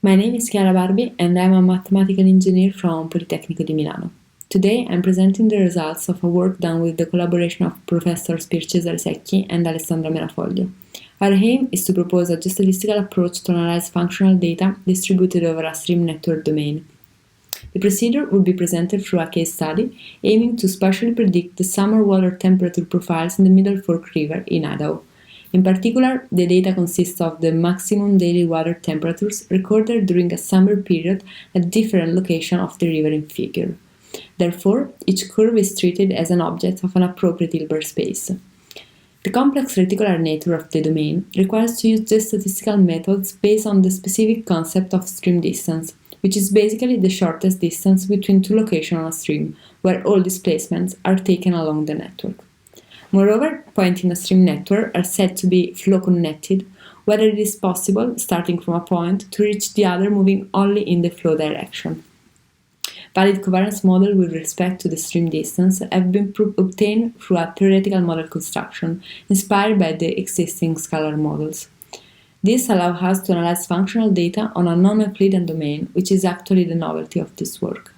My name is Chiara Barbi and I'm a mathematical engineer from Politecnico di Milano. Today I'm presenting the results of a work done with the collaboration of Professors Pier Cesare Secchi and Alessandra Merafoglio. Our aim is to propose a geostatistical approach to analyze functional data distributed over a stream network domain. The procedure will be presented through a case study aiming to spatially predict the summer water temperature profiles in the Middle Fork River in Idaho. In particular, the data consists of the maximum daily water temperatures recorded during a summer period at different locations of the river in figure. Therefore, each curve is treated as an object of an appropriate Hilbert space. The complex reticular nature of the domain requires to use geostatistical methods based on the specific concept of stream distance, which is basically the shortest distance between two locations on a stream, where all displacements are taken along the network. Moreover, points in a stream network are said to be flow-connected, whether it is possible, starting from a point, to reach the other moving only in the flow direction. Valid covariance models with respect to the stream distance have been obtained through a theoretical model construction, inspired by the existing scalar models. This allows us to analyze functional data on a non-Euclidean domain, which is actually the novelty of this work.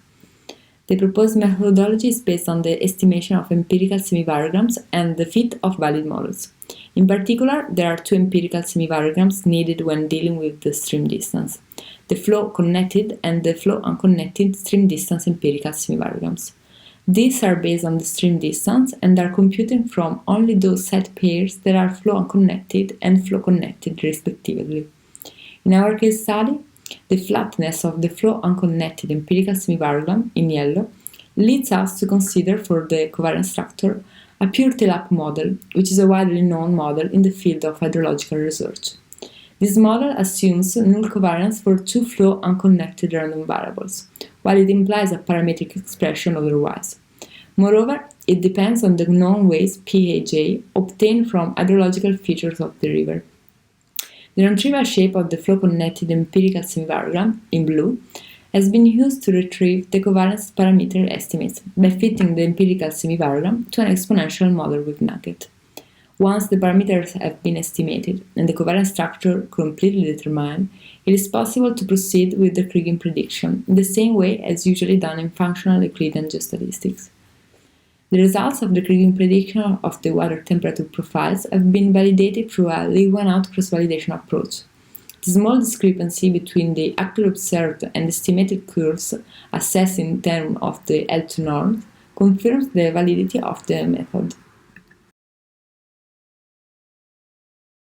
The proposed methodology is based on the estimation of empirical semivarograms and the fit of valid models. In particular, there are two empirical semivarograms needed when dealing with the stream distance: the flow-connected and the flow-unconnected stream distance empirical semivarograms. These are based on the stream distance and are computed from only those set pairs that are flow-unconnected and flow-connected respectively. In our case study, the flatness of the flow-unconnected empirical semivarogram, in yellow, leads us to consider for the covariance structure a pure tail-up model, which is a widely known model in the field of hydrological research. This model assumes null covariance for two flow-unconnected random variables, while it implies a parametric expression otherwise. Moreover, it depends on the known weights P, A, J obtained from hydrological features of the river. The non-trivial shape of the flow-connected empirical semivarogram, in blue, has been used to retrieve the covariance parameter estimates by fitting the empirical semivarogram to an exponential model with nugget. Once the parameters have been estimated and the covariance structure completely determined, it is possible to proceed with the Kriging prediction in the same way as usually done in functional Euclidean geostatistics. The results of the Kriging prediction of the water temperature profiles have been validated through a leave-one-out cross-validation approach. The small discrepancy between the actually observed and estimated curves assessed in terms of the L2 norm confirms the validity of the method.